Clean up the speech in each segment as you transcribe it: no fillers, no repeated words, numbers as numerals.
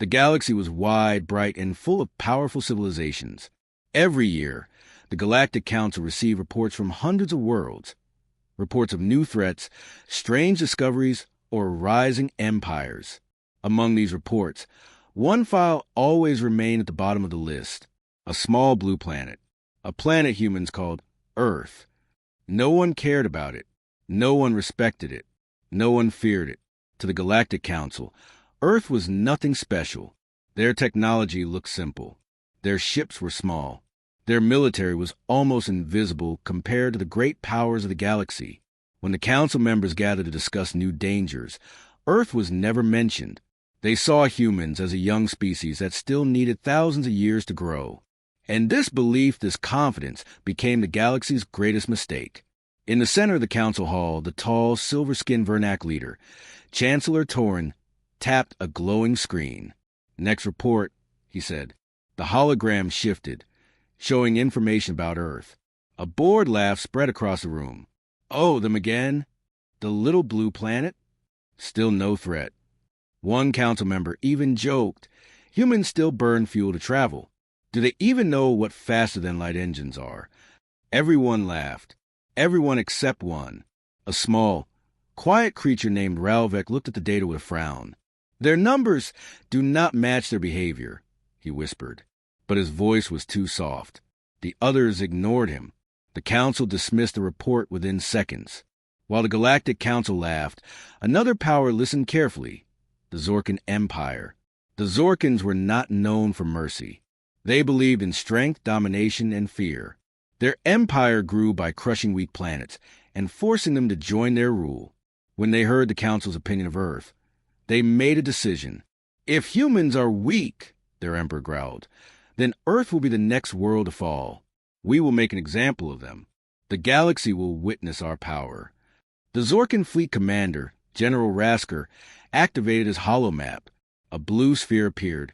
The galaxy was wide, bright, and full of powerful civilizations. Every year, the Galactic Council received reports from hundreds of worlds, reports of new threats, strange discoveries, or rising empires. Among these reports, one file always remained at the bottom of the list: a small blue planet, a planet humans called Earth. No one cared about it. No one respected it. No one feared it. To the Galactic Council, Earth was nothing special. Their technology looked simple. Their ships were small. Their military was almost invisible compared to the great powers of the galaxy. When the council members gathered to discuss new dangers, Earth was never mentioned. They saw humans as a young species that still needed thousands of years to grow. And this belief, this confidence, became the galaxy's greatest mistake. In the center of the council hall, the tall, silver-skinned Vernac leader, Chancellor Torin, tapped a glowing screen. "Next report," he said. The hologram shifted, showing information about Earth. A bored laugh spread across the room. "Oh, them again? The little blue planet?" Still no threat. One council member even joked, "Humans still burn fuel to travel. Do they even know what faster-than-light engines are?" Everyone laughed. Everyone except one. A small, quiet creature named Ralvek looked at the data with a frown. "Their numbers do not match their behavior," he whispered. But his voice was too soft. The others ignored him. The council dismissed the report within seconds. While the Galactic Council laughed, another power listened carefully: the Zorkan Empire. The Zorkans were not known for mercy. They believed in strength, domination, and fear. Their empire grew by crushing weak planets and forcing them to join their rule. When they heard the Council's opinion of Earth, they made a decision. "If humans are weak," their emperor growled, "then Earth will be the next world to fall. We will make an example of them. The galaxy will witness our power." The Zorkan fleet commander, General Rasker, activated his holomap. A blue sphere appeared.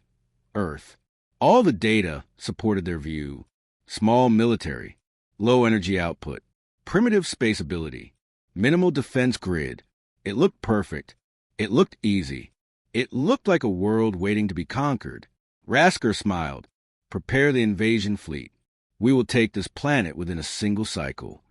Earth. All the data supported their view. Small military, low energy output, primitive space ability, minimal defense grid. It looked perfect. It looked easy. It looked like a world waiting to be conquered. Rasker smiled. "Prepare the invasion fleet. We will take this planet within a single cycle."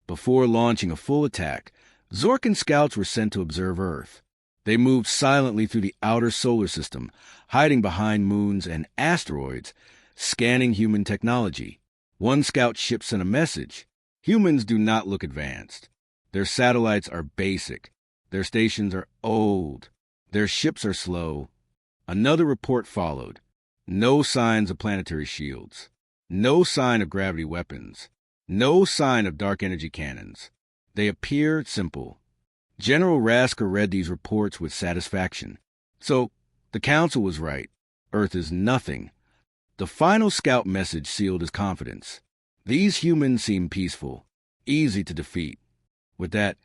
Before launching a full attack, Zorkan scouts were sent to observe Earth. They moved silently through the outer solar system, hiding behind moons and asteroids, scanning human technology. One scout ship sent a message: "Humans do not look advanced. Their satellites are basic. Their stations are old. Their ships are slow." Another report followed. No signs of planetary shields. No sign of gravity weapons. No sign of dark energy cannons. They appeared simple. General Rasker read these reports with satisfaction. So, the council was right. Earth is nothing. The final scout message sealed his confidence. These humans seem peaceful, easy to defeat. With that,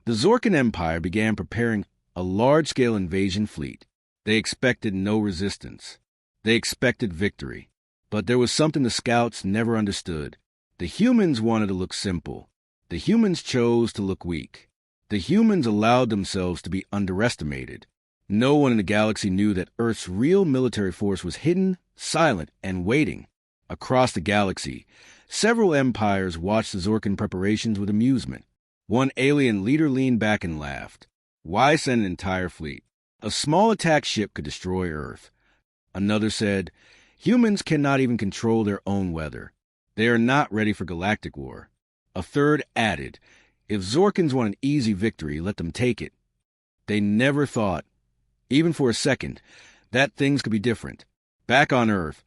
the Zorkan Empire began preparing a large-scale invasion fleet. They expected no resistance. They expected victory. But there was something the scouts never understood. The humans wanted to look simple. The humans chose to look weak. The humans allowed themselves to be underestimated. No one in the galaxy knew that Earth's real military force was hidden, silent, and waiting. Across the galaxy, several empires watched the Zorkan preparations with amusement. One alien leader leaned back and laughed. "Why send an entire fleet? A small attack ship could destroy Earth." Another said, "Humans cannot even control their own weather. They are not ready for galactic war." A third added, "If Zorkans want an easy victory, let them take it." They never thought, even for a second, that things could be different. Back on Earth,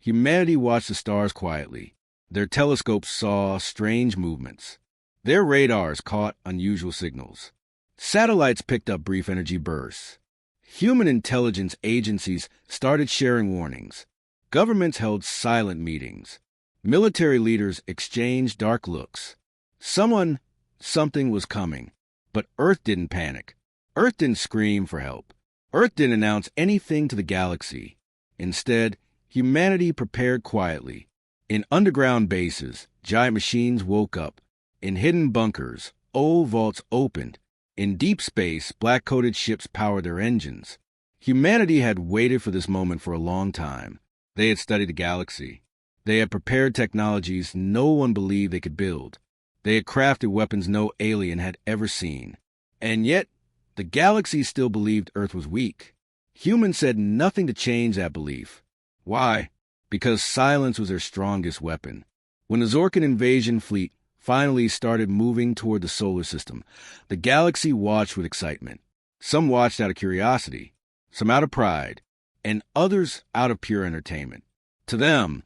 humanity watched the stars quietly. Their telescopes saw strange movements. Their radars caught unusual signals. Satellites picked up brief energy bursts. Human intelligence agencies started sharing warnings. Governments held silent meetings. Military leaders exchanged dark looks. Something was coming. But Earth didn't panic. Earth didn't scream for help. Earth didn't announce anything to the galaxy. Instead, humanity prepared quietly. In underground bases, giant machines woke up. In hidden bunkers, old vaults opened. In deep space, black-coated ships powered their engines. Humanity had waited for this moment for a long time. They had studied the galaxy. They had prepared technologies no one believed they could build. They had crafted weapons no alien had ever seen. And yet, the galaxy still believed Earth was weak. Humans said nothing to change that belief. Why? Because silence was their strongest weapon. When the Zorkan invasion fleet finally started moving toward the solar system, the galaxy watched with excitement. Some watched out of curiosity, some out of pride, and others out of pure entertainment. To them,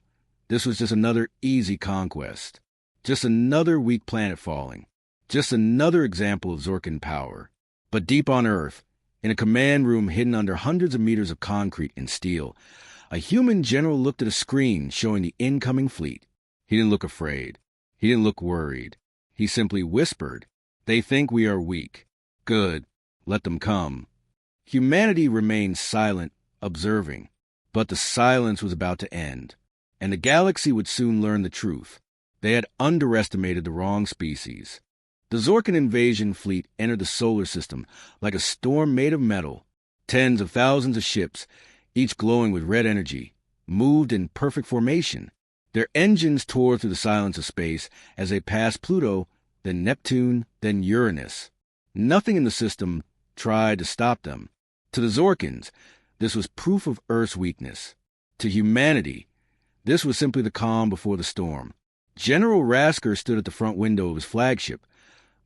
this was just another easy conquest, just another weak planet falling, just another example of Zorkan power. But deep on Earth, in a command room hidden under hundreds of meters of concrete and steel, a human general looked at a screen showing the incoming fleet. He didn't look afraid. He didn't look worried. He simply whispered, "They think we are weak. Good. Let them come." Humanity remained silent, observing. But the silence was about to end, and the galaxy would soon learn the truth. They had underestimated the wrong species. The Zorkan invasion fleet entered the solar system like a storm made of metal. Tens of thousands of ships, each glowing with red energy, moved in perfect formation. Their engines tore through the silence of space as they passed Pluto, then Neptune, then Uranus. Nothing in the system tried to stop them. To the Zorkans, this was proof of Earth's weakness. To humanity, this was simply the calm before the storm. General Rasker stood at the front window of his flagship,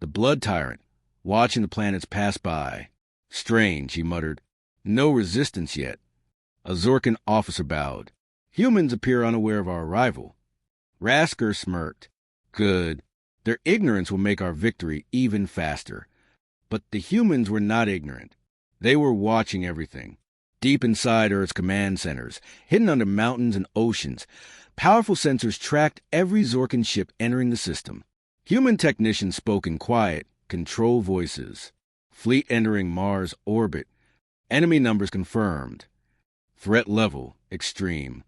the Blood Tyrant, watching the planets pass by. "Strange," he muttered. "No resistance yet." A Zorkan officer bowed. "Humans appear unaware of our arrival." Rasker smirked. "Good. Their ignorance will make our victory even faster." But the humans were not ignorant. They were watching everything. Deep inside Earth's command centers, hidden under mountains and oceans, powerful sensors tracked every Zorkan ship entering the system. Human technicians spoke in quiet, controlled voices. Fleet entering Mars orbit. Enemy numbers confirmed. Threat level, extreme.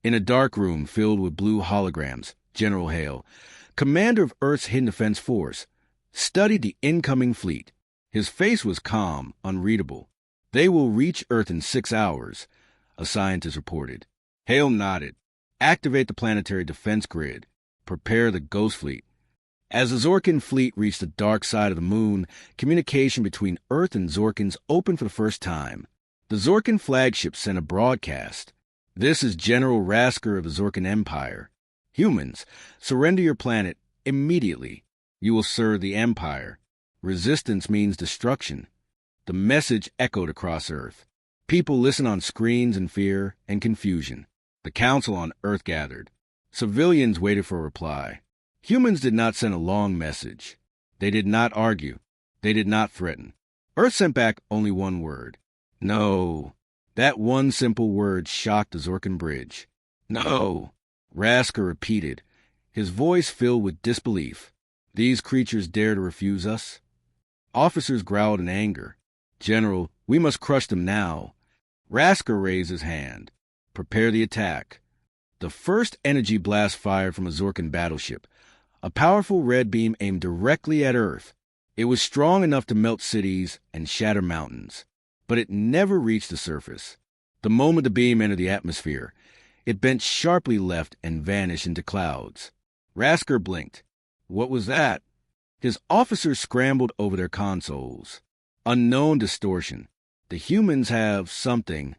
In a dark room filled with blue holograms, General Hale, commander of Earth's Hidden Defense Force, studied the incoming fleet. His face was calm, unreadable. "They will reach Earth in 6 hours," a scientist reported. Hale nodded. "Activate the planetary defense grid. Prepare the Ghost Fleet." As the Zorkan fleet reached the dark side of the moon, communication between Earth and Zorkans opened for the first time. The Zorkan flagship sent a broadcast. "This is General Rasker of the Zorkan Empire. Humans, surrender your planet immediately. You will serve the Empire. Resistance means destruction." The message echoed across Earth. People listened on screens in fear and confusion. The council on Earth gathered. Civilians waited for a reply. Humans did not send a long message. They did not argue. They did not threaten. Earth sent back only one word. No. That one simple word shocked the Zorkan bridge. No. Rasker repeated, his voice filled with disbelief. "These creatures dare to refuse us?" Officers growled in anger. "General, we must crush them now." Rasker raised his hand. "Prepare the attack." The first energy blast fired from a Zorkan battleship. A powerful red beam aimed directly at Earth. It was strong enough to melt cities and shatter mountains. But it never reached the surface. The moment the beam entered the atmosphere, it bent sharply left and vanished into clouds. Rasker blinked. What was that? His officers scrambled over their consoles. Unknown distortion. The humans have something.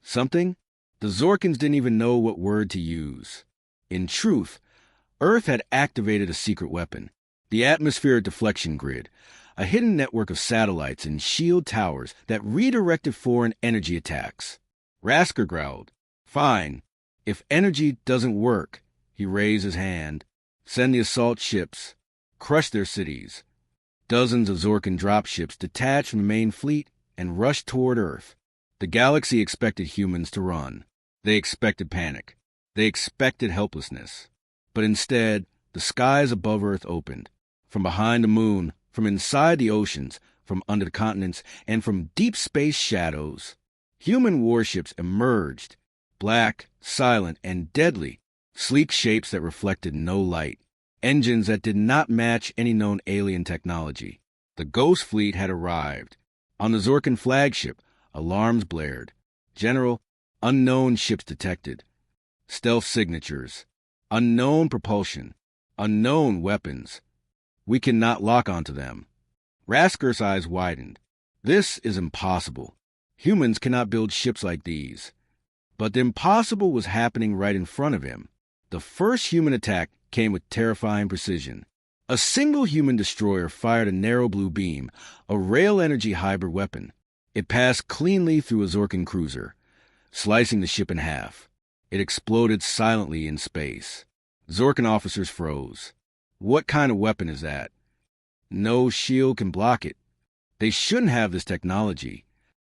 Something? The Zorkans didn't even know what word to use. In truth, Earth had activated a secret weapon. The atmospheric deflection grid, a hidden network of satellites and shield towers that redirected foreign energy attacks. Rasker growled. "Fine. If energy doesn't work," he raised his hand, "send the assault ships. Crush their cities." Dozens of Zorkan dropships detached from the main fleet and rushed toward Earth. The galaxy expected humans to run. They expected panic. They expected helplessness. But instead, the skies above Earth opened. From behind the moon, from inside the oceans, from under the continents, and from deep space shadows, human warships emerged, black, silent, and deadly, sleek shapes that reflected no light. Engines that did not match any known alien technology. The Ghost Fleet had arrived. On the Zorkan flagship, Alarms blared. General, unknown ships detected. Stealth signatures. Unknown propulsion. Unknown weapons. We cannot lock onto them. Rasker's eyes widened. This is impossible. Humans cannot build ships like these. But the impossible was happening right in front of him. The first human attack came with terrifying precision. A single human destroyer fired a narrow blue beam, a rail-energy hybrid weapon. It passed cleanly through a Zorkin cruiser, slicing the ship in half. It exploded silently in space. Zorkin officers froze. What kind of weapon is that? No shield can block it. They shouldn't have this technology.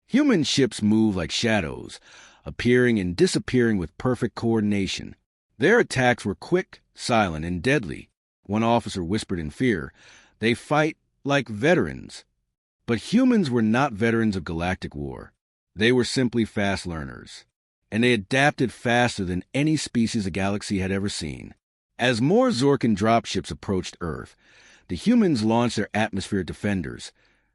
Human ships move like shadows, appearing and disappearing with perfect coordination. Their attacks were quick, silent, and deadly. One officer whispered in fear, "They fight like veterans." But humans were not veterans of galactic war. They were simply fast learners. And they adapted faster than any species the galaxy had ever seen. As more Zorkin dropships approached Earth, the humans launched their atmospheric defenders,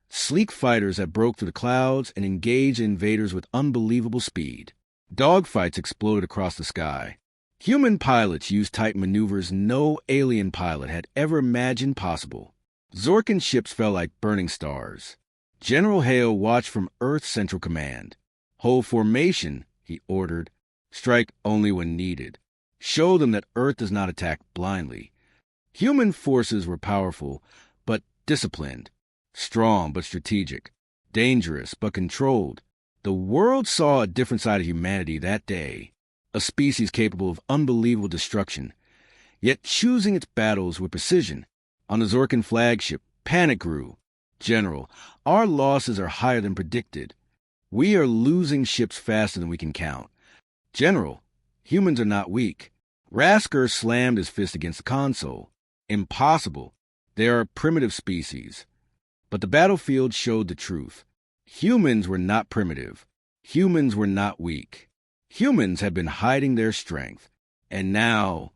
sleek fighters that broke through the clouds and engaged invaders with unbelievable speed. Dogfights exploded across the sky. Human pilots used type maneuvers no alien pilot had ever imagined possible. Zorkin ships fell like burning stars. General Hale watched from Earth's Central Command. "Hold formation," he ordered. "Strike only when needed. Show them that Earth does not attack blindly." Human forces were powerful, but disciplined. Strong, but strategic. Dangerous, but controlled. The world saw a different side of humanity that day. A species capable of unbelievable destruction, yet choosing its battles with precision. On the Zorkin flagship, panic grew. "General, our losses are higher than predicted. We are losing ships faster than we can count." "General, humans are not weak." Rasker slammed his fist against the console. "Impossible. They are a primitive species." But the battlefield showed the truth. Humans were not primitive. Humans were not weak. Humans had been hiding their strength. And now,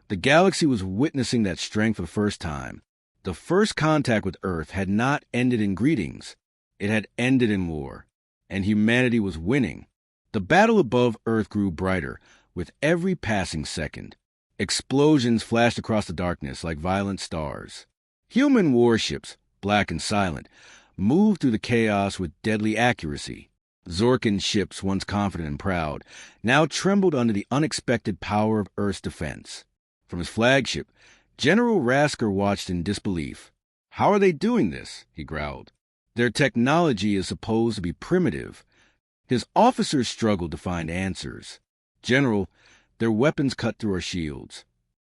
the galaxy was witnessing that strength for the first time. The first contact with Earth had not ended in greetings. It had ended in war. And humanity was winning. The battle above Earth grew brighter with every passing second. Explosions flashed across the darkness like violent stars. Human warships, black and silent, moved through the chaos with deadly accuracy. Zorkin ships, once confident and proud, now trembled under the unexpected power of Earth's defense. From his flagship, General Rasker watched in disbelief. "How are they doing this?" he growled. "Their technology is supposed to be primitive." His officers struggled to find answers. "General, their weapons cut through our shields.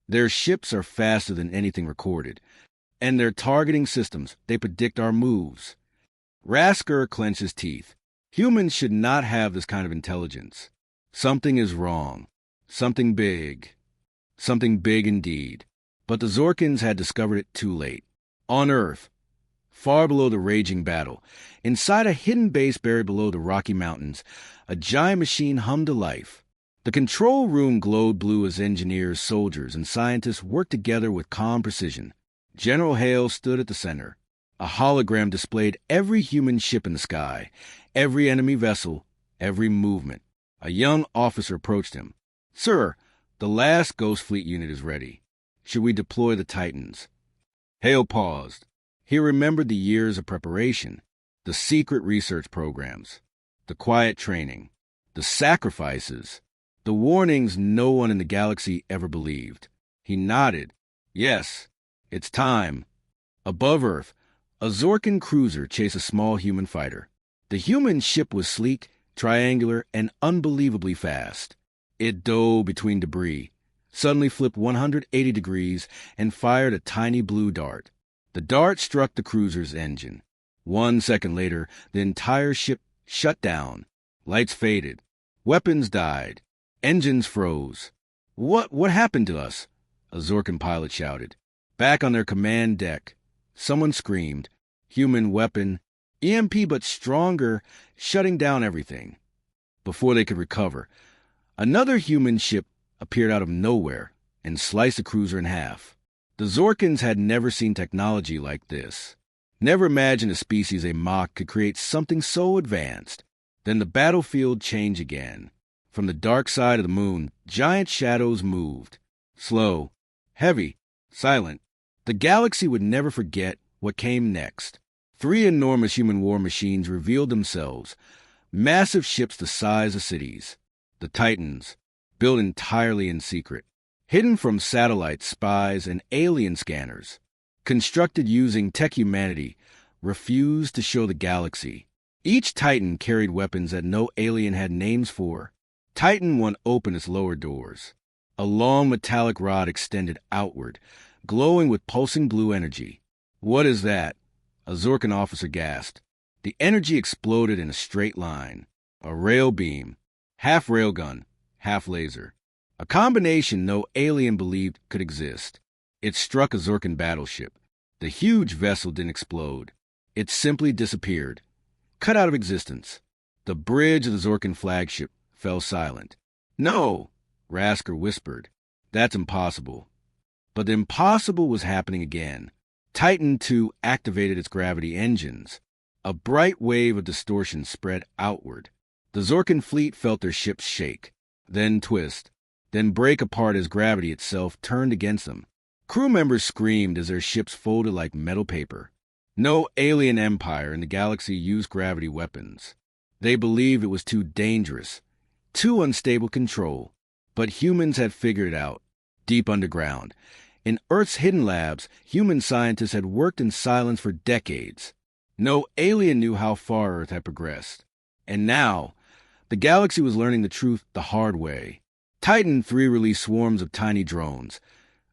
Their ships are faster than anything recorded. And their targeting systems, they predict our moves." Rasker clenched his teeth. Humans should not have this kind of intelligence. Something is wrong. Something big. Something big indeed. But the Zorkins had discovered it too late. On Earth, far below the raging battle, inside a hidden base buried below the Rocky Mountains, a giant machine hummed to life. The control room glowed blue as engineers, soldiers, and scientists worked together with calm precision. General Hale stood at the center. A hologram displayed every human ship in the sky, every enemy vessel, every movement. A young officer approached him. "Sir, the last Ghost Fleet unit is ready. Should we deploy the Titans?" Hale paused. He remembered the years of preparation, the secret research programs, the quiet training, the sacrifices, the warnings no one in the galaxy ever believed. He nodded. "Yes, it's time." Above Earth, a Zorkin cruiser chased a small human fighter. The human ship was sleek, triangular, and unbelievably fast. It dove between debris, suddenly flipped 180 degrees, and fired a tiny blue dart. The dart struck the cruiser's engine. 1 second later, the entire ship shut down. Lights faded. Weapons died. Engines froze. What happened to us?" a Zorkin pilot shouted. Back on their command deck, someone screamed. "Human weapon. EMP but stronger, shutting down everything." Before they could recover, another human ship appeared out of nowhere and sliced the cruiser in half. The Zorkins had never seen technology like this. Never imagined a species they mocked could create something so advanced. Then the battlefield changed again. From the dark side of the moon, giant shadows moved. Slow, heavy, silent. The galaxy would never forget what came next. 3 enormous human war machines revealed themselves, massive ships the size of cities. The Titans, built entirely in secret, hidden from satellites, spies, and alien scanners, constructed using tech humanity refused to show the galaxy. Each Titan carried weapons that no alien had names for. Titan 1 opened its lower doors. A long metallic rod extended outward, glowing with pulsing blue energy. "What is that?" a Zorkan officer gasped. The energy exploded in a straight line. A rail beam, half railgun, half laser. A combination no alien believed could exist. It struck a Zorkan battleship. The huge vessel didn't explode. It simply disappeared, cut out of existence. The bridge of the Zorkan flagship fell silent. "No," Rasker whispered. "That's impossible." But the impossible was happening again. Titan II activated its gravity engines. A bright wave of distortion spread outward. The Zorkan fleet felt their ships shake, then twist, then break apart as gravity itself turned against them. Crew members screamed as their ships folded like metal paper. No alien empire in the galaxy used gravity weapons. They believed it was too dangerous, too unstable control. But humans had figured it out, deep underground. In Earth's hidden labs, human scientists had worked in silence for decades. No alien knew how far Earth had progressed. And now, the galaxy was learning the truth the hard way. Titan III released swarms of tiny drones,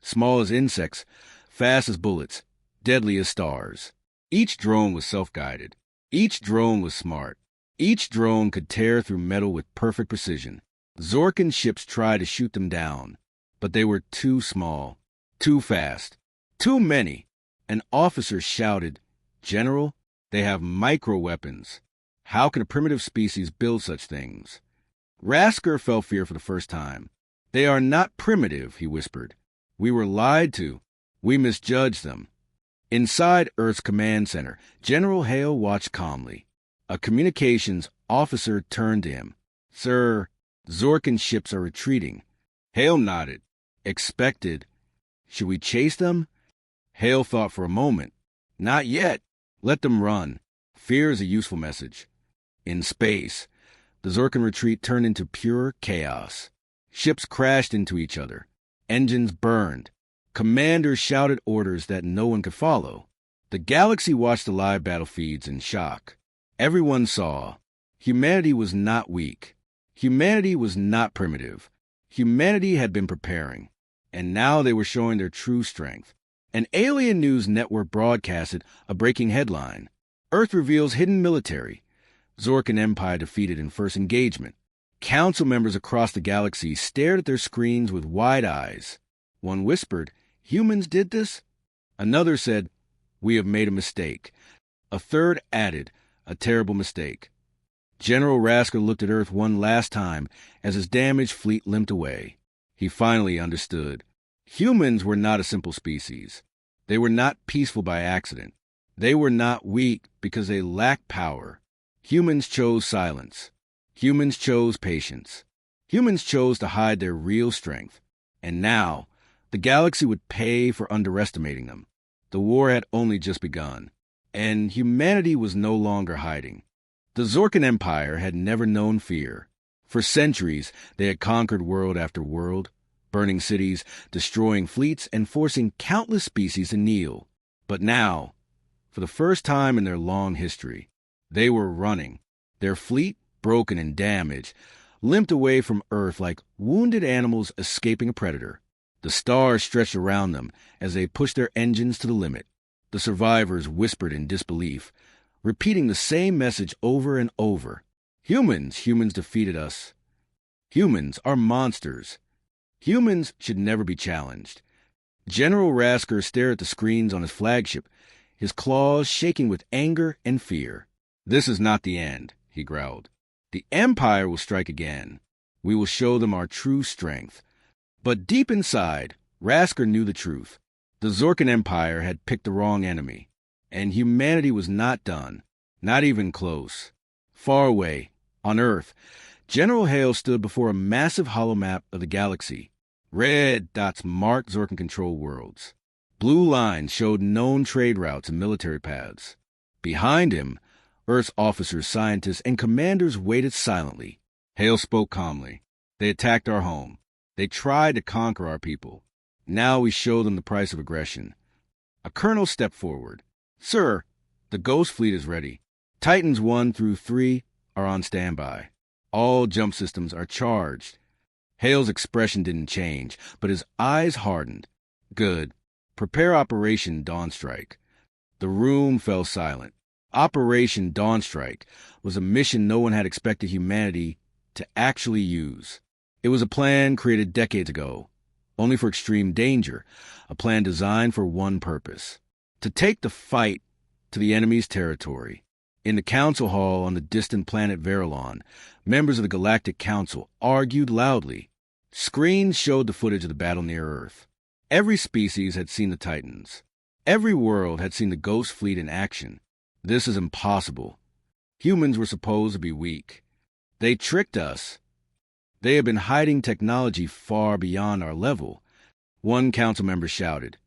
small as insects, fast as bullets, deadly as stars. Each drone was self-guided. Each drone was smart. Each drone could tear through metal with perfect precision. Zorkan ships tried to shoot them down, but they were too small, too fast, too many. An officer shouted, "General, they have micro-weapons. How can a primitive species build such things?" Rasker felt fear for the first time. "They are not primitive," he whispered. "We were lied to. We misjudged them." Inside Earth's command center, General Hale watched calmly. A communications officer turned to him. "Sir, Zorkan ships are retreating." Hale nodded. "Expected. Should we chase them?" Hale thought for a moment. "Not yet. Let them run. Fear is a useful message." In space, the Zorkan retreat turned into pure chaos. Ships crashed into each other. Engines burned. Commanders shouted orders that no one could follow. The galaxy watched the live battle feeds in shock. Everyone saw. Humanity was not weak. Humanity was not primitive. Humanity had been preparing. And now they were showing their true strength. An alien news network broadcasted a breaking headline. "Earth reveals hidden military. Zorkan Empire defeated in first engagement." Council members across the galaxy stared at their screens with wide eyes. One whispered, "Humans did this?" Another said, "We have made a mistake." A third added, "A terrible mistake." General Rasker looked at Earth one last time as his damaged fleet limped away. He finally understood. Humans were not a simple species. They were not peaceful by accident. They were not weak because they lacked power. Humans chose silence. Humans chose patience. Humans chose to hide their real strength. And now, the galaxy would pay for underestimating them. The war had only just begun, and humanity was no longer hiding. The Zorkan Empire had never known fear. For centuries, they had conquered world after world, burning cities, destroying fleets, and forcing countless species to kneel. But now, for the first time in their long history, they were running. Their fleet, broken and damaged, limped away from Earth like wounded animals escaping a predator. The stars stretched around them as they pushed their engines to the limit. The survivors whispered in disbelief, repeating the same message over and over. Humans defeated us. Humans are monsters. Humans should never be challenged." General Rasker stared at the screens on his flagship, his claws shaking with anger and fear. "This is not the end," he growled. "The Empire will strike again. We will show them our true strength." But deep inside, Rasker knew the truth. The Zorkan Empire had picked the wrong enemy. And humanity was not done, not even close. Far away, On Earth, General Hale stood before a massive hollow map of the galaxy. Red dots marked Zorkin control worlds. Blue lines showed known trade routes and military paths. Behind him, Earth's officers, scientists, and commanders waited silently. Hale spoke calmly. They attacked our home. They tried to conquer our people. Now we show them the price of aggression. A colonel stepped forward. Sir, the Ghost Fleet is ready. Titans 1 through 3 are on standby. All jump systems are charged. Hale's expression didn't change, but his eyes hardened. Good. Prepare Operation Dawnstrike. The room fell silent. Operation Dawnstrike was a mission no one had expected humanity to actually use. It was a plan created decades ago, only for extreme danger, a plan designed for one purpose: to take the fight to the enemy's territory. In the council hall on the distant planet Verilon, members of the Galactic Council argued loudly. Screens showed the footage of the battle near Earth. Every species had seen the Titans. Every world had seen the Ghost Fleet in action. This is impossible. Humans were supposed to be weak. They tricked us. They have been hiding technology far beyond our level. One council member shouted,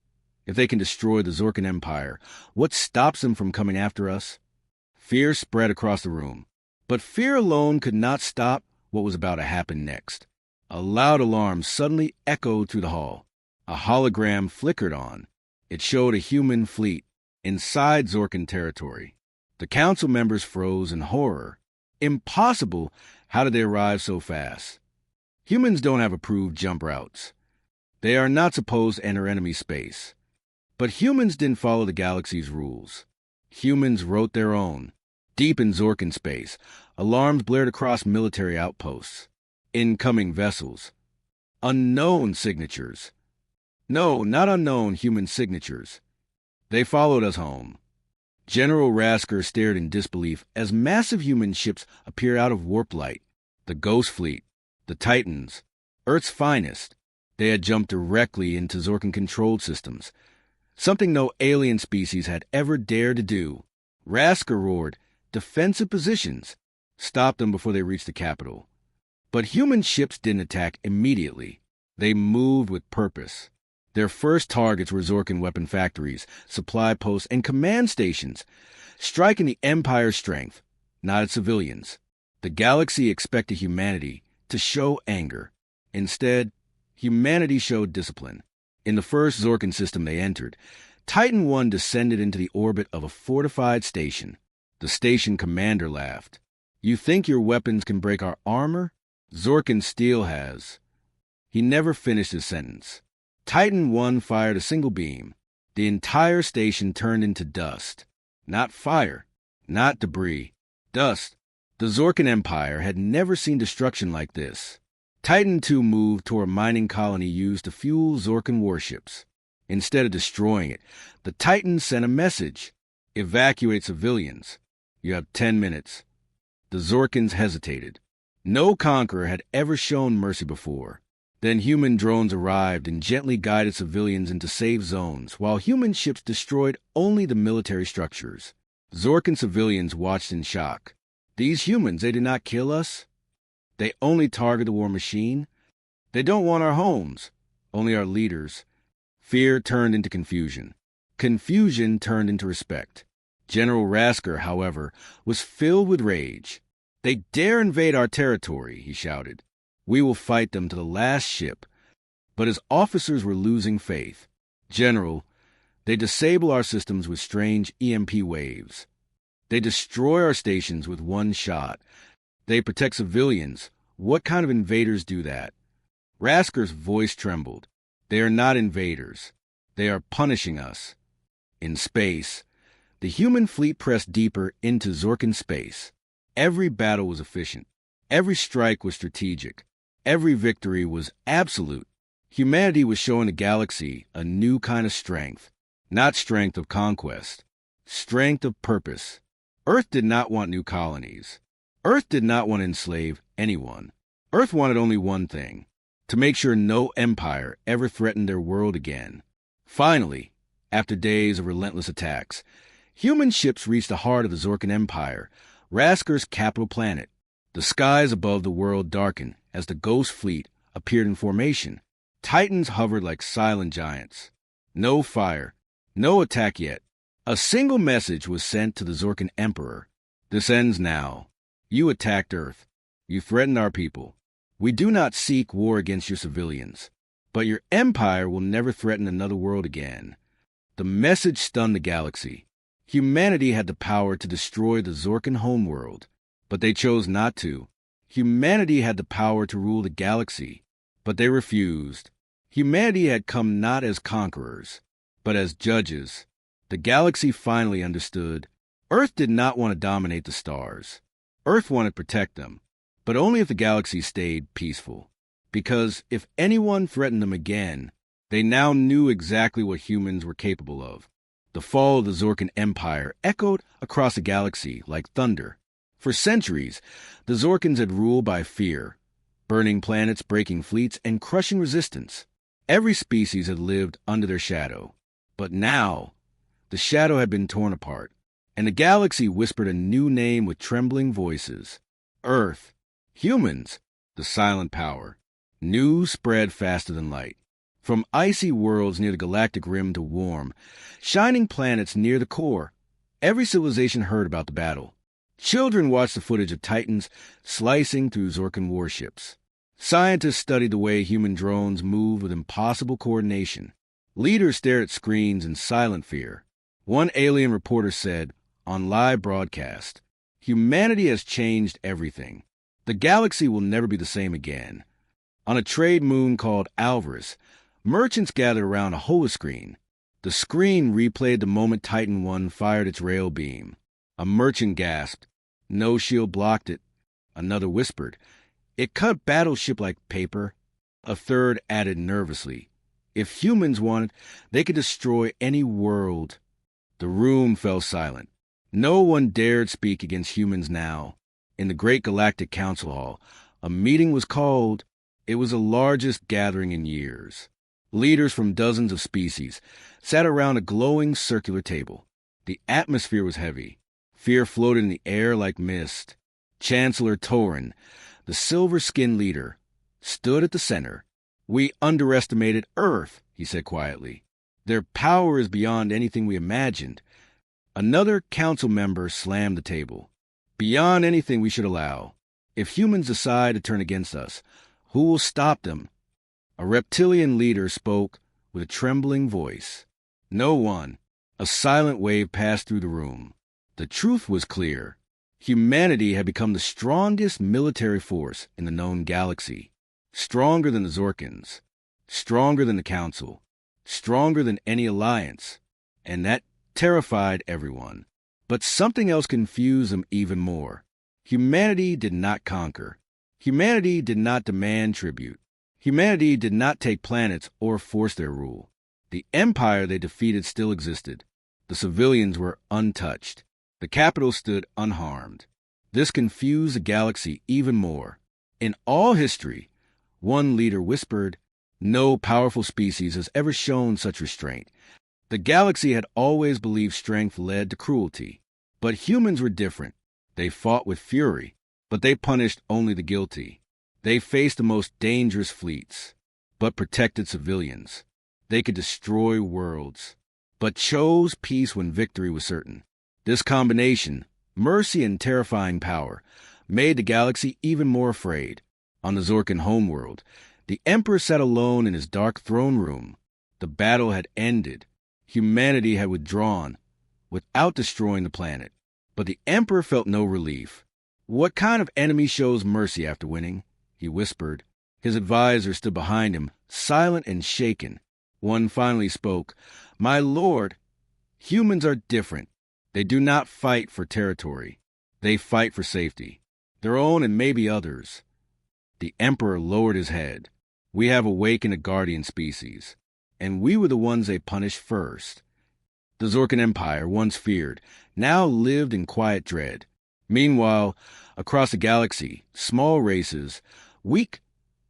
"If they can destroy the Zorkin Empire, what stops them from coming after us?" Fear spread across the room. But fear alone could not stop what was about to happen next. A loud alarm suddenly echoed through the hall. A hologram flickered on. It showed a human fleet inside Zorkin territory. The council members froze in horror. Impossible! How did they arrive so fast? Humans don't have approved jump routes. They are not supposed to enter enemy space. But humans didn't follow the galaxy's rules. Humans wrote their own. Deep in Zorkin space, alarms blared across military outposts. Incoming vessels. Unknown signatures. No, not unknown human signatures. They followed us home. General Rasker stared in disbelief as massive human ships appeared out of warp light. The Ghost Fleet, the Titans, Earth's finest. They had jumped directly into Zorkin controlled systems, something no alien species had ever dared to do. Rasker roared, "Defensive positions!" Stop them before they reached the capital. But human ships didn't attack immediately. They moved with purpose. Their first targets were Zorkin weapon factories, supply posts, and command stations, striking the Empire's strength, not its civilians. The galaxy expected humanity to show anger. Instead, humanity showed discipline. In the first Zorkin system they entered, Titan 1 descended into the orbit of a fortified station. The station commander laughed. "You think your weapons can break our armor? Zorkin steel has." He never finished his sentence. Titan 1 fired a single beam. The entire station turned into dust. Not fire, not debris. Dust. The Zorkin Empire had never seen destruction like this. Titan 2 moved toward a mining colony used to fuel Zorkin warships. Instead of destroying it, the Titans sent a message. "Evacuate civilians. You have 10 minutes. The Zorkins hesitated. No conqueror had ever shown mercy before. Then human drones arrived and gently guided civilians into safe zones, while human ships destroyed only the military structures. Zorkin civilians watched in shock. These humans, they did not kill us. They only target the war machine. They don't want our homes, only our leaders. Fear turned into confusion. Confusion turned into respect. General Rasker, however, was filled with rage. "They dare invade our territory," he shouted. "We will fight them to the last ship." But his officers were losing faith. "General, they disable our systems with strange EMP waves. They destroy our stations with one shot. They protect civilians. What kind of invaders do that?" Rasker's voice trembled. "They are not invaders. They are punishing us." In space, the human fleet pressed deeper into Zorkin space. Every battle was efficient. Every strike was strategic. Every victory was absolute. Humanity was showing the galaxy a new kind of strength. Not strength of conquest. Strength of purpose. Earth did not want new colonies. Earth did not want to enslave anyone. Earth wanted only one thing: to make sure no empire ever threatened their world again. Finally, after days of relentless attacks, human ships reached the heart of the Zorkin Empire, Rasker's capital planet. The skies above the world darkened as the Ghost Fleet appeared in formation. Titans hovered like silent giants. No fire, no attack yet. A single message was sent to the Zorkan Emperor. This ends now. You attacked Earth. You threatened our people. We do not seek war against your civilians, but your empire will never threaten another world again. The message stunned the galaxy. Humanity had the power to destroy the Zorkan homeworld, but they chose not to. Humanity had the power to rule the galaxy, but they refused. Humanity had come not as conquerors, but as judges. The galaxy finally understood. Earth did not want to dominate the stars. Earth wanted to protect them, but only if the galaxy stayed peaceful. Because if anyone threatened them again, they now knew exactly what humans were capable of. The fall of the Zorkan Empire echoed across the galaxy like thunder. For centuries, the Zorkans had ruled by fear, burning planets, breaking fleets, and crushing resistance. Every species had lived under their shadow. But now, the shadow had been torn apart, and the galaxy whispered a new name with trembling voices. Earth. Humans. The silent power. News spread faster than light. From icy worlds near the galactic rim to warm, shining planets near the core, every civilization heard about the battle. Children watched the footage of Titans slicing through Zorkan warships. Scientists studied the way human drones moved with impossible coordination. Leaders stared at screens in silent fear. One alien reporter said, on live broadcast, "Humanity has changed everything. The galaxy will never be the same again." On a trade moon called Alvarez, merchants gathered around a holoscreen. The screen replayed the moment Titan 1 fired its rail beam. A merchant gasped. No shield blocked it. Another whispered, "It cut battleship like paper." A third added nervously, "If humans wanted, they could destroy any world." The room fell silent. No one dared speak against humans now. In the great galactic council hall, a meeting was called. It was the largest gathering in years. Leaders from dozens of species sat around a glowing circular table. The atmosphere was heavy. Fear floated in the air like mist. Chancellor Torin, the silver-skinned leader, stood at the center. "We underestimated Earth," he said quietly. "Their power is beyond anything we imagined." Another council member slammed the table. "Beyond anything we should allow. If humans decide to turn against us, who will stop them?" A reptilian leader spoke with a trembling voice. "No one." A silent wave passed through the room. The truth was clear. Humanity had become the strongest military force in the known galaxy. Stronger than the Zorkans. Stronger than the Council. Stronger than any alliance. And that terrified everyone. But something else confused them even more. Humanity did not conquer. Humanity did not demand tribute. Humanity did not take planets or force their rule. The empire they defeated still existed. The civilians were untouched. The capital stood unharmed. This confused the galaxy even more. In all history, one leader whispered, "No powerful species has ever shown such restraint." The galaxy had always believed strength led to cruelty. But humans were different. They fought with fury, but they punished only the guilty. They faced the most dangerous fleets, but protected civilians. They could destroy worlds, but chose peace when victory was certain. This combination, mercy and terrifying power, made the galaxy even more afraid. On the Zorkan homeworld, the Emperor sat alone in his dark throne room. The battle had ended. Humanity had withdrawn, without destroying the planet. But the Emperor felt no relief. "What kind of enemy shows mercy after winning?" he whispered. His advisor stood behind him, silent and shaken. One finally spoke. "My lord, humans are different. They do not fight for territory. They fight for safety, their own and maybe others." The Emperor lowered his head. "We have awakened a guardian species, and we were the ones they punished first." The Zorkan Empire, once feared, now lived in quiet dread. Meanwhile, across the galaxy, small races, weak,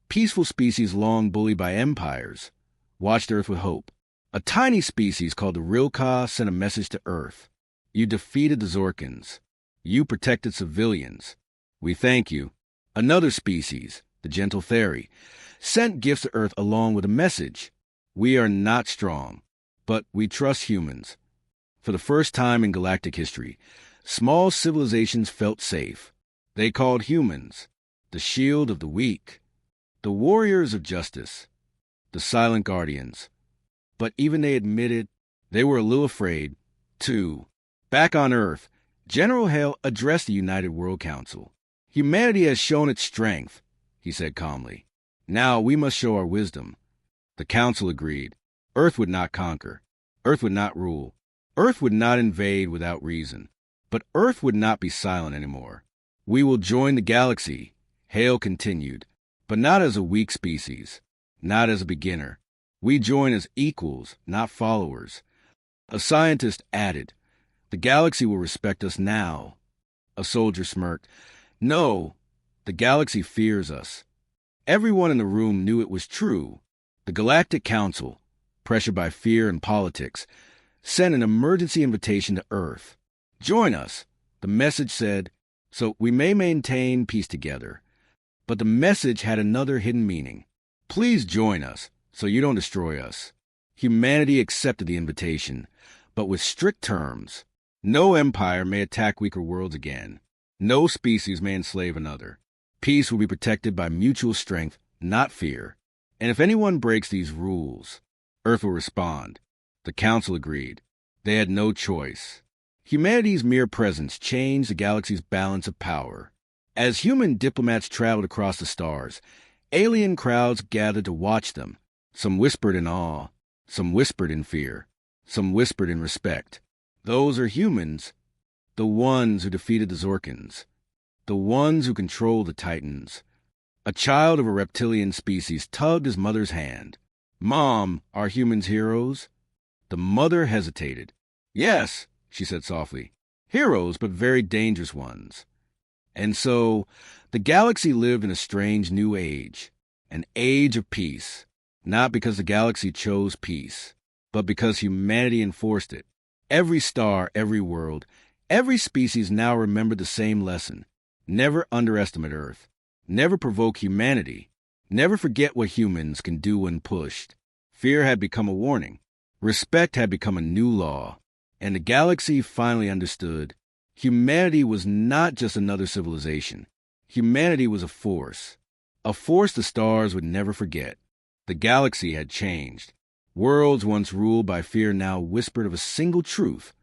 peaceful species long bullied by empires, watched Earth with hope. A tiny species called the Rilka sent a message to Earth. "You defeated the Zorkans. You protected civilians. We thank you. Another species, the gentle fairy, sent gifts to Earth along with a message. We are not strong, but we trust humans. For the first time in galactic history, small civilizations felt safe. They called humans the shield of the weak, the warriors of justice, the silent guardians. But even they admitted they were a little afraid, too. Back on Earth, General Hale addressed the United World Council. Humanity has shown its strength, he said calmly. Now we must show our wisdom. The Council agreed. Earth would not conquer. Earth would not rule. Earth would not invade without reason. But Earth would not be silent anymore. We will join the galaxy, Hale continued, but not as a weak species, not as a beginner. We join as equals, not followers. A scientist added, the galaxy will respect us now. A soldier smirked. No, the galaxy fears us. Everyone in the room knew it was true. The Galactic Council, pressured by fear and politics, sent an emergency invitation to Earth. Join us, the message said, so we may maintain peace together. But the message had another hidden meaning. Please join us, so you don't destroy us. Humanity accepted the invitation, but with strict terms. No empire may attack weaker worlds again. No species may enslave another. Peace will be protected by mutual strength, not fear. And if anyone breaks these rules, Earth will respond. The Council agreed. They had no choice. Humanity's mere presence changed the galaxy's balance of power. As human diplomats traveled across the stars, alien crowds gathered to watch them. Some whispered in awe, some whispered in fear, some whispered in respect. Those are humans, the ones who defeated the Zorkins, the ones who control the Titans. A child of a reptilian species tugged his mother's hand. Mom, are humans heroes? The mother hesitated. Yes, she said softly. Heroes, but very dangerous ones. And so, the galaxy lived in a strange new age, an age of peace, not because the galaxy chose peace, but because humanity enforced it. Every star, every world, every species now remembered the same lesson. Never underestimate Earth. Never provoke humanity. Never forget what humans can do when pushed. Fear had become a warning. Respect had become a new law. And the galaxy finally understood. Humanity was not just another civilization. Humanity was a force the stars would never forget. The galaxy had changed. Worlds once ruled by fear now whispered of a single truth.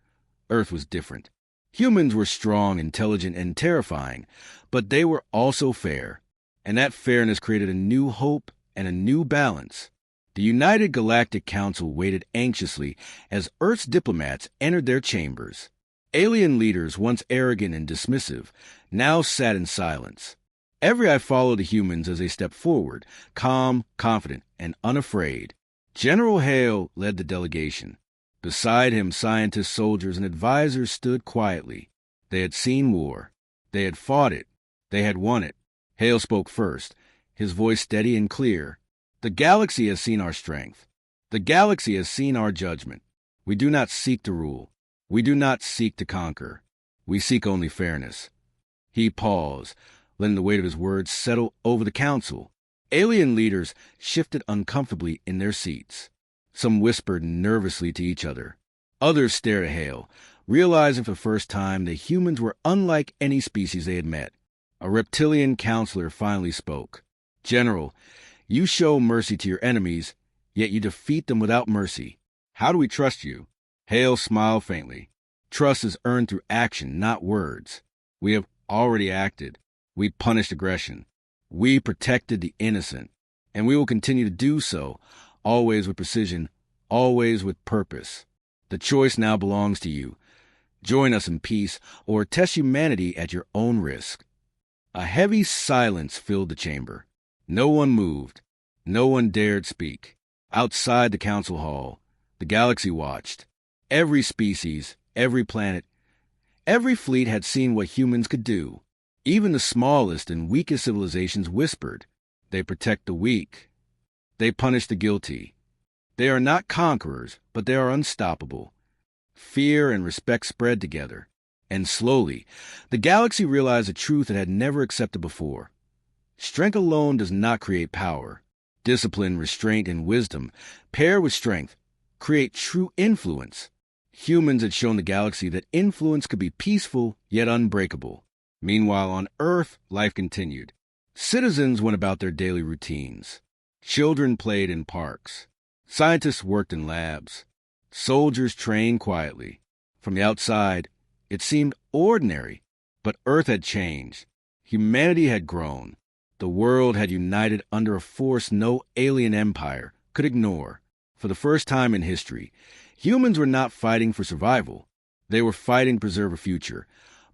Earth was different. Humans were strong, intelligent, and terrifying, but they were also fair. And that fairness created a new hope and a new balance. The United Galactic Council waited anxiously as Earth's diplomats entered their chambers. Alien leaders, once arrogant and dismissive, now sat in silence. Every eye followed the humans as they stepped forward, calm, confident, and unafraid. General Hale led the delegation. Beside him, scientists, soldiers, and advisors stood quietly. They had seen war. They had fought it. They had won it. Hale spoke first, his voice steady and clear. The galaxy has seen our strength. The galaxy has seen our judgment. We do not seek to rule. We do not seek to conquer. We seek only fairness. He paused, letting the weight of his words settle over the council. Alien leaders shifted uncomfortably in their seats. Some whispered nervously to each other. Others stared at Hale, realizing for the first time that humans were unlike any species they had met. A reptilian counselor finally spoke. General, you show mercy to your enemies, yet you defeat them without mercy. How do we trust you? Hale smiled faintly. Trust is earned through action, not words. We have already acted. We punished aggression. We protected the innocent. And we will continue to do so, always with precision, always with purpose. The choice now belongs to you. Join us in peace, or test humanity at your own risk. A heavy silence filled the chamber. No one moved. No one dared speak. Outside the council hall, the galaxy watched. Every species, every planet, every fleet had seen what humans could do. Even the smallest and weakest civilizations whispered. They protect the weak. They punish the guilty. They are not conquerors, but they are unstoppable. Fear and respect spread together. And slowly, the galaxy realized a truth it had never accepted before. Strength alone does not create power. Discipline, restraint, and wisdom, paired with strength, create true influence. Humans had shown the galaxy that influence could be peaceful yet unbreakable. Meanwhile, on Earth, life continued. Citizens went about their daily routines. Children played in parks. Scientists worked in labs. Soldiers trained quietly. From the outside, it seemed ordinary, but Earth had changed. Humanity had grown. The world had united under a force no alien empire could ignore. For the first time in history, humans were not fighting for survival. They were fighting to preserve a future,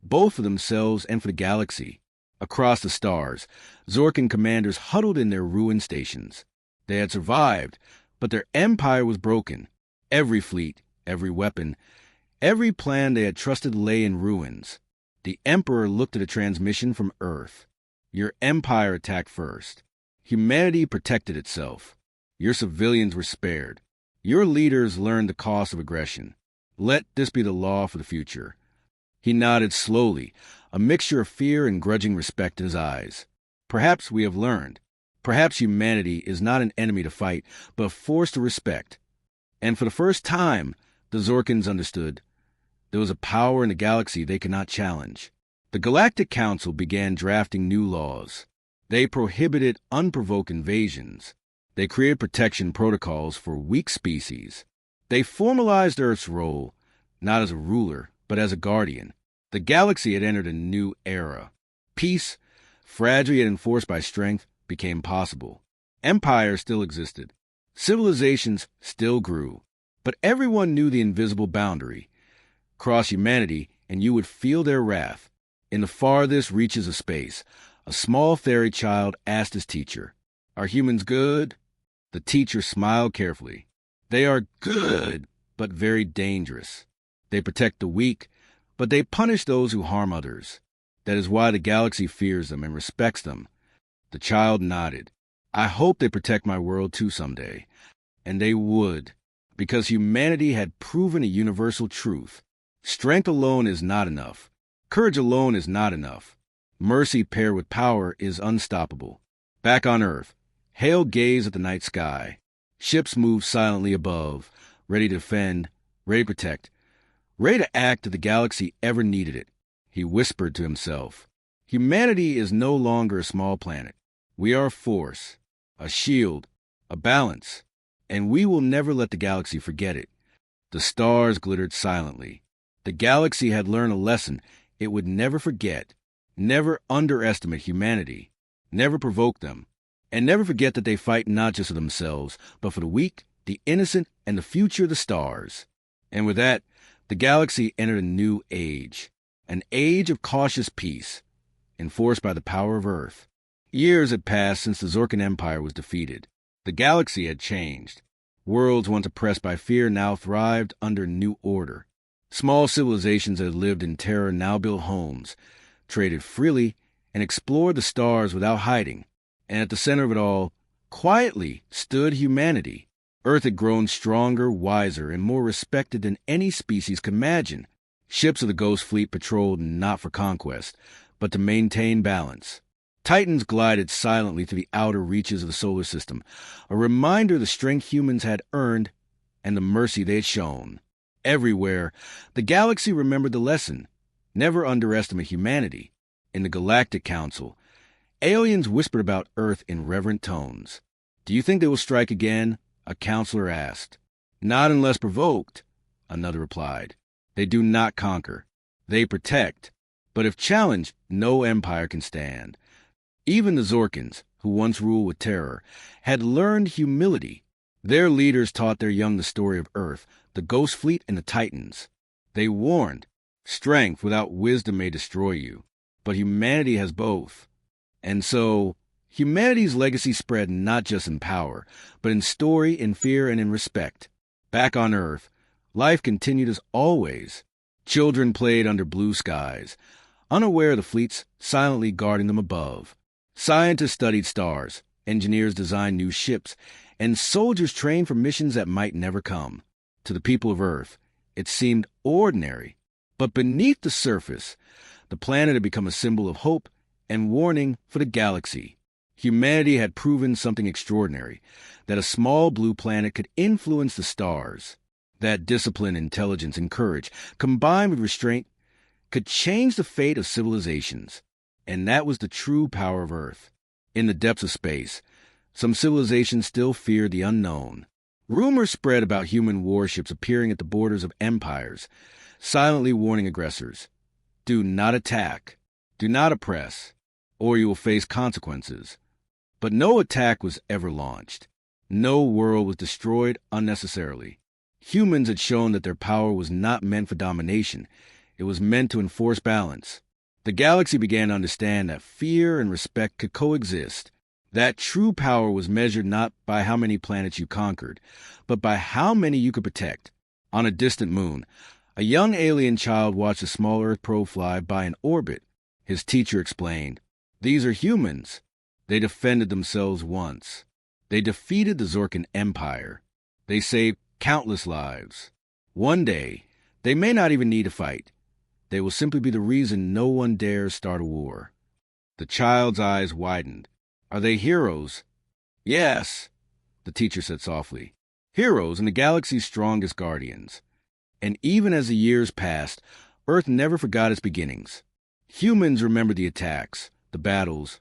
both for themselves and for the galaxy. Across the stars, Zorkan commanders huddled in their ruined stations. They had survived, but their empire was broken. Every fleet, every weapon, every plan they had trusted lay in ruins. The Emperor looked at a transmission from Earth. Your empire attacked first. Humanity protected itself. Your civilians were spared. Your leaders learned the cost of aggression. Let this be the law for the future. He nodded slowly, a mixture of fear and grudging respect in his eyes. Perhaps we have learned. Perhaps humanity is not an enemy to fight, but a force to respect. And for the first time, the Zorkans understood. There was a power in the galaxy they could not challenge. The Galactic Council began drafting new laws. They prohibited unprovoked invasions. They created protection protocols for weak species. They formalized Earth's role, not as a ruler, but as a guardian. The galaxy had entered a new era. Peace, fragile yet enforced by strength, became possible. Empires still existed. Civilizations still grew. But everyone knew the invisible boundary. Cross humanity, and you would feel their wrath. In the farthest reaches of space, a small fairy child asked his teacher, "Are humans good?" The teacher smiled carefully. "They are good, but very dangerous. They protect the weak, but they punish those who harm others. That is why the galaxy fears them and respects them." The child nodded. "I hope they protect my world too someday." And they would, because humanity had proven a universal truth. Strength alone is not enough. Courage alone is not enough. Mercy paired with power is unstoppable. Back on Earth, Hale gazed at the night sky. Ships moved silently above, ready to defend, ready to protect, ready to act if the galaxy ever needed it. He whispered to himself, "Humanity is no longer a small planet. We are a force, a shield, a balance, and we will never let the galaxy forget it." The stars glittered silently. The galaxy had learned a lesson it would never forget. Never underestimate humanity. Never provoke them. And never forget that they fight not just for themselves, but for the weak, the innocent, and the future of the stars. And with that, the galaxy entered a new age. An age of cautious peace, enforced by the power of Earth. Years had passed since the Zorkan Empire was defeated. The galaxy had changed. Worlds once oppressed by fear now thrived under new order. Small civilizations that had lived in terror now built homes, traded freely, and explored the stars without hiding. And at the center of it all, quietly, stood humanity. Earth had grown stronger, wiser, and more respected than any species could imagine. Ships of the Ghost Fleet patrolled not for conquest, but to maintain balance. Titans glided silently through the outer reaches of the solar system, a reminder of the strength humans had earned and the mercy they had shown. Everywhere, the galaxy remembered the lesson. Never underestimate humanity. In the Galactic Council, aliens whispered about Earth in reverent tones. "Do you think they will strike again?" a counselor asked. "Not unless provoked," another replied. "They do not conquer. They protect. But if challenged, no empire can stand." Even the Zorkans, who once ruled with terror, had learned humility. Their leaders taught their young the story of Earth, the Ghost Fleet, and the Titans. They warned, strength without wisdom may destroy you, but humanity has both. And so, humanity's legacy spread not just in power, but in story, in fear, and in respect. Back on Earth, life continued as always. Children played under blue skies, unaware of the fleets silently guarding them above. Scientists studied stars, engineers designed new ships, and soldiers trained for missions that might never come. To the people of Earth, it seemed ordinary. But beneath the surface, the planet had become a symbol of hope and warning for the galaxy. Humanity had proven something extraordinary, that a small blue planet could influence the stars, that discipline, intelligence, and courage, combined with restraint, could change the fate of civilizations. And that was the true power of Earth. In the depths of space, some civilizations still feared the unknown. Rumors spread about human warships appearing at the borders of empires, silently warning aggressors. Do not attack, do not oppress, or you will face consequences. But no attack was ever launched. No world was destroyed unnecessarily. Humans had shown that their power was not meant for domination. It was meant to enforce balance. The galaxy began to understand that fear and respect could coexist. That true power was measured not by how many planets you conquered, but by how many you could protect. On a distant moon, a young alien child watched a small Earth probe fly by in orbit. His teacher explained, "These are humans. They defended themselves once. They defeated the Zorkan Empire. They saved countless lives. One day, they may not even need to fight. They will simply be the reason no one dares start a war." The child's eyes widened. "Are they heroes?" "Yes," the teacher said softly. "Heroes and the galaxy's strongest guardians." And even as the years passed, Earth never forgot its beginnings. Humans remembered the attacks, the battles,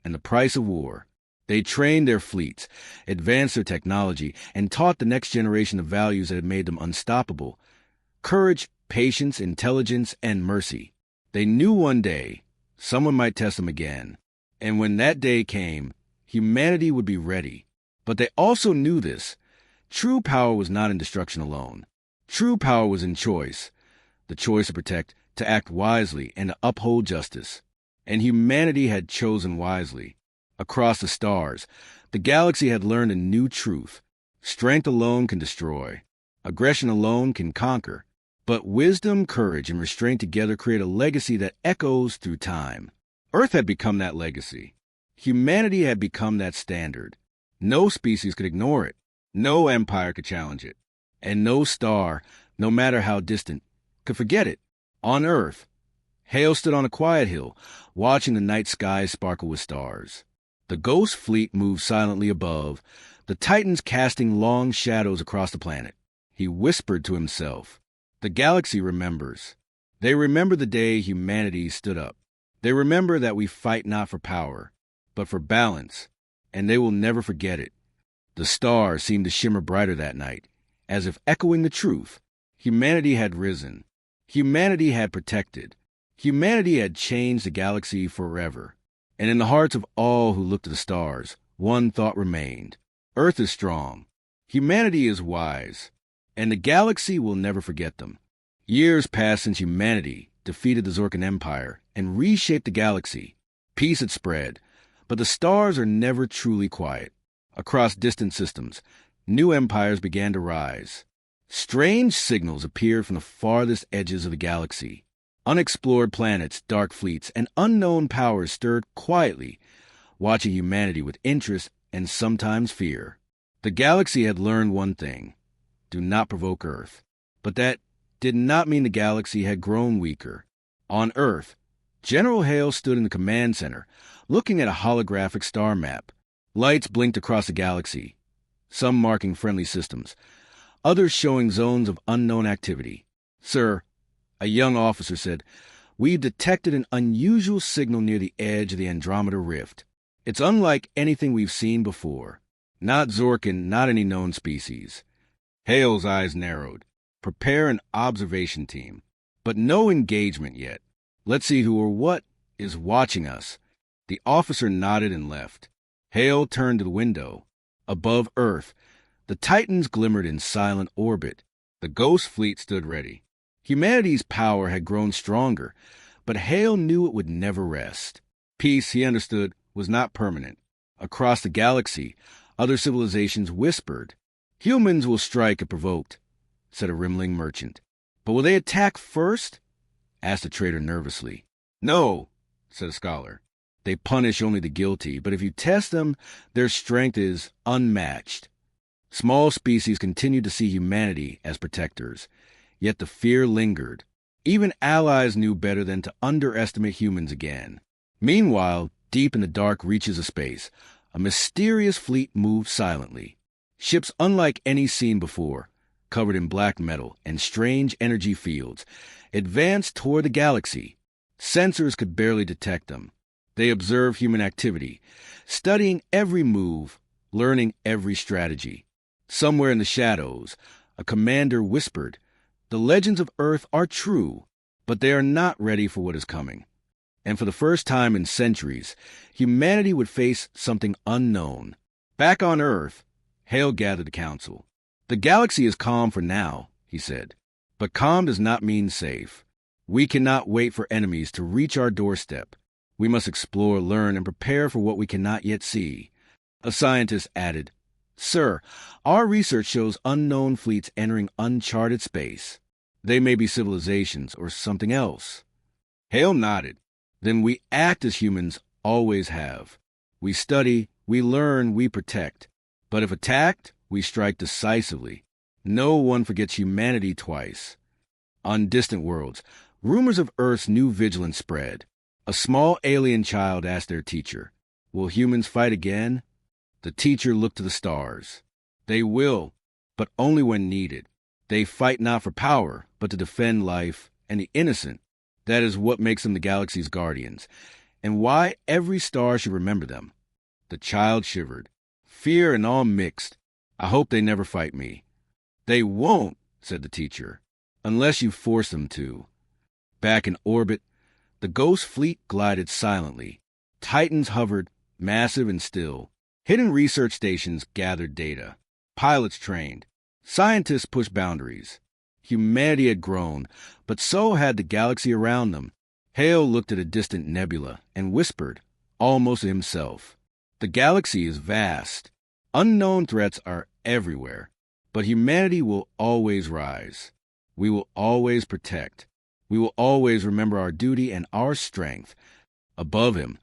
and the price of war. They trained their fleets, advanced their technology, and taught the next generation the values that had made them unstoppable: courage, patience, intelligence, and mercy. They knew one day someone might test them again. And when that day came, humanity would be ready. But they also knew this. True power was not in destruction alone. True power was in choice. The choice to protect, to act wisely, and to uphold justice. And humanity had chosen wisely. Across the stars, the galaxy had learned a new truth. Strength alone can destroy. Aggression alone can conquer. But wisdom, courage, and restraint together create a legacy that echoes through time. Earth had become that legacy. Humanity had become that standard. No species could ignore it. No empire could challenge it. And no star, no matter how distant, could forget it. On Earth, Hale stood on a quiet hill, watching the night sky sparkle with stars. The Ghost Fleet moved silently above, the Titans casting long shadows across the planet. He whispered to himself, "The galaxy remembers. They remember the day humanity stood up. They remember that we fight not for power, but for balance, and they will never forget it." The stars seemed to shimmer brighter that night, as if echoing the truth. Humanity had risen. Humanity had protected. Humanity had changed the galaxy forever. And in the hearts of all who looked at the stars, one thought remained. Earth is strong. Humanity is wise. And the galaxy will never forget them. Years passed since humanity defeated the Zorkan Empire and reshaped the galaxy. Peace had spread, but the stars are never truly quiet. Across distant systems, new empires began to rise. Strange signals appeared from the farthest edges of the galaxy. Unexplored planets, dark fleets, and unknown powers stirred quietly, watching humanity with interest and sometimes fear. The galaxy had learned one thing: do not provoke Earth. But that did not mean the galaxy had grown weaker. On Earth, General Hale stood in the command center, looking at a holographic star map. Lights blinked across the galaxy, some marking friendly systems, others showing zones of unknown activity. "Sir," a young officer said, "we've detected an unusual signal near the edge of the Andromeda Rift. It's unlike anything we've seen before. Not Zorkan, not any known species." Hale's eyes narrowed. "Prepare an observation team. But no engagement yet. Let's see who or what is watching us." The officer nodded and left. Hale turned to the window. Above Earth, the Titans glimmered in silent orbit. The Ghost Fleet stood ready. Humanity's power had grown stronger, but Hale knew it would never rest. Peace, he understood, was not permanent. Across the galaxy, other civilizations whispered. "Humans will strike if provoked," said a Rimling merchant. "But will they attack first?" asked a trader nervously. "No," said a scholar. "They punish only the guilty, but if you test them, their strength is unmatched." Small species continued to see humanity as protectors, yet the fear lingered. Even allies knew better than to underestimate humans again. Meanwhile, deep in the dark reaches of space, a mysterious fleet moved silently. Ships unlike any seen before, covered in black metal and strange energy fields, advanced toward the galaxy. Sensors could barely detect them. They observed human activity, studying every move, learning every strategy. Somewhere in the shadows, a commander whispered, "The legends of Earth are true, but they are not ready for what is coming." And for the first time in centuries, humanity would face something unknown. Back on Earth, Hale gathered the council. "The galaxy is calm for now," he said. "But calm does not mean safe. We cannot wait for enemies to reach our doorstep. We must explore, learn, and prepare for what we cannot yet see." A scientist added, "Sir, our research shows unknown fleets entering uncharted space. They may be civilizations or something else." Hale nodded. "Then we act as humans always have. We study, we learn, we protect. But if attacked, we strike decisively. No one forgets humanity twice." On distant worlds, rumors of Earth's new vigilance spread. A small alien child asked their teacher, "Will humans fight again?" The teacher looked to the stars. "They will, but only when needed. They fight not for power, but to defend life and the innocent. That is what makes them the galaxy's guardians, and why every star should remember them." The child shivered. Fear and awe mixed. "I hope they never fight me." "They won't," said the teacher, "unless you force them to." Back in orbit, the Ghost fleet glided silently. Titans hovered, massive and still. Hidden research stations gathered data. Pilots trained. Scientists pushed boundaries. Humanity had grown, but so had the galaxy around them. Hale looked at a distant nebula and whispered, almost to himself, "The galaxy is vast. Unknown threats are everywhere. But humanity will always rise. We will always protect. We will always remember our duty and our strength." Above him,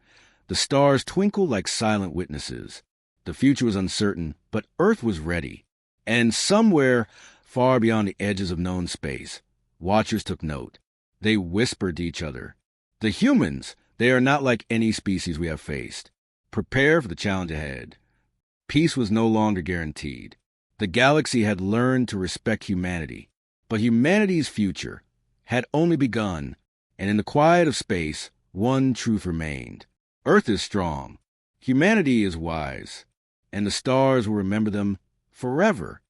the stars twinkled like silent witnesses. The future was uncertain, but Earth was ready. And somewhere, far beyond the edges of known space, watchers took note. They whispered to each other, "The humans, they are not like any species we have faced. Prepare for the challenge ahead." Peace was no longer guaranteed. The galaxy had learned to respect humanity, but humanity's future had only begun, and in the quiet of space, one truth remained. Earth is strong, humanity is wise, and the stars will remember them forever.